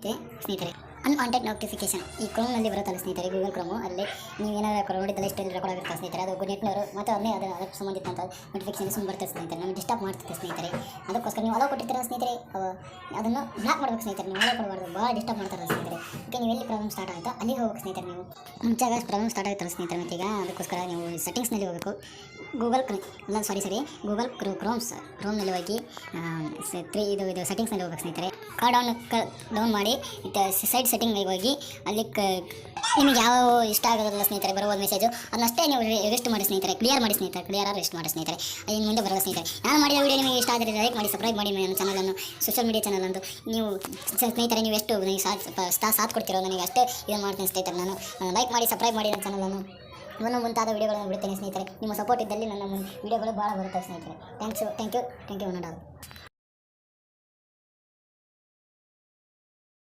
Okay ಸ್ನೇಹಿತರೆ, unwanted notification ಈ ಕ್ರೋಮ್ನಲ್ಲಿ ಬರುತ್ತಲ್ಲ ಸ್ನೇಹಿತರೆ, ಗೂಗಲ್ ಕ್ರೋಮು. ಅಲ್ಲಿ ನೀವು ಏನಾದ್ರು ನೋಡಿದ್ದಲ್ಲ ಇಷ್ಟೆಲ್ಲ ರೆಕಾರ್ಡ್ ಆಗುತ್ತೆ ಸ್ನೇಹಿತರೆ. ಅದು ನೆಟ್ನವರು ಮತ್ತು ಅದಕ್ಕೆ ಸಂಬಂಧಿಸಿದಂಥ ನೋಟಿಫಿಕೇಶನ್ ಸುಮ್ಮನೆ ಬರ್ತದೆ ಸ್ನೇಹಿತರೆ. ನಮಗೆ ಡಿಸ್ಟರ್ಬ್ ಮಾಡ್ತದೆ ಸ್ನೇಹಿತರೆ. ಅದಕ್ಕೋಸ್ಕರ ನೀವು ಅಲೋ ಕೊಟ್ಟಿರ್ತೀರ ಸ್ನೇಹಿತರೆ, ಅದನ್ನು ಬ್ಲಾಕ್ ಮಾಡ್ಬೇಕು ಸ್ನೇಹಿತರೆ. ನೀವು ಅಲೋ ಕೊಡಬಾರ್ದು, ಭಾಳ ಡಿಸ್ಟರ್ಬ್ ಮಾಡ್ತಾರೆ ಸ್ನೇಹಿತರೆ. ಓಕೆ, ನೀವು ಎಲ್ಲಿ ಪ್ರಾಬ್ಲಮ್ ಸ್ಟಾರ್ಟ್ ಆಯಿತು ಅಲ್ಲಿಗೆ ಹೋಗ್ಬೇಕು ಸ್ನೇಹಿತರೆ. ನೀವು ಮುಂಚಾಗ ಪ್ರಾಬ್ಲಮ್ ಸ್ಟಾರ್ಟ್ ಆಗುತ್ತಲ್ಲ ಸ್ನೇಹಿತರೆ. ಮತ್ತು ಈಗ ಅದಕ್ಕೋಸ್ಕರ ನೀವು ಸೆಟ್ಟಿಂಗ್ಸ್ನಲ್ಲಿ ಹೋಗಬೇಕು. ಗೂಗಲ್ ಕ್ರೋಮ್ನಲ್ಲಿ ಹೋಗಿ ಇದು ಸೆಟ್ಟಿಂಗ್ಸ್ನಲ್ಲಿ ಹೋಗ್ಬೇಕು ಸ್ನೇಹಿತರೆ. ಡೌನ್ ಮಾಡಿ ಸೈಡ್ ಸೆಟ್ಟಿಂಗ್ನಲ್ಲಿ ಹೋಗಿ ಅಲ್ಲಿ ನಿಮಗೆ ಯಾವ ಇಷ್ಟ ಆಗೋದಿಲ್ಲ ಸ್ನೇಹಿತರೆ ಬರುವ ಮೆಸೇಜು ಅದನ್ನಷ್ಟೇ ನೀವು ರೆಸ್ಟ್ ಮಾಡಿ ಸ್ನೇಹಿತರೆ. ಕ್ಲಿಯರ್ ರೆಸ್ಟ್ ಮಾಡಿ ಸ್ನೇಹಿತರೆ. ಇನ್ನು ಮುಂದೆ ಬರೋಲ್ಲ ಸ್ನೇಹಿತರೆ. ನಾನು ಮಾಡಿದ ವಿಡಿಯೋ ನಿಮಗೆ ಇಷ್ಟ ಆದರೆ ಲೈಕ್ ಮಾಡಿ, ಸಬ್ಸ್ಕ್ರೈಬ್ ಮಾಡಿ ನನ್ನ ಚಾನಲನ್ನು, ಸೋಷಿಯಲ್ ಮೀಡಿಯಾ ಚಾನಲಂದು. ನೀವು ಸ್ನೇಹಿತರೆ ನೀವು ಎಷ್ಟು ನನಗೆ ಸಾಥ್ ಕೊಡ್ತಿರೋ ನನಗೆ ಅಷ್ಟೇ ಇದನ್ನು ಮಾಡ್ತೀನಿ ಸ್ನೇಹಿತರೆ. ನಾನು ಲೈಕ್ ಮಾಡಿ, ಸಬ್ಸ್ಕ್ರೈಬ್ ಮಾಡಿ ನನ್ನ ಚಾನಲನ್ನು. ಇನ್ನೂ ಮುಂತಾದ ವಿಡಿಯೋಗಳನ್ನು ಬಿಡ್ತೇನೆ ಸ್ನೇಹಿತರೆ. ನಿಮ್ಮ ಸಪೋರ್ಟ್ ಇದ್ದಲ್ಲಿ ನನ್ನ ವಿಡಿಯೋಗಳು ಭಾಳ ಬರುತ್ತವೆ ಸ್ನೇಹಿತರೆ. Thank you.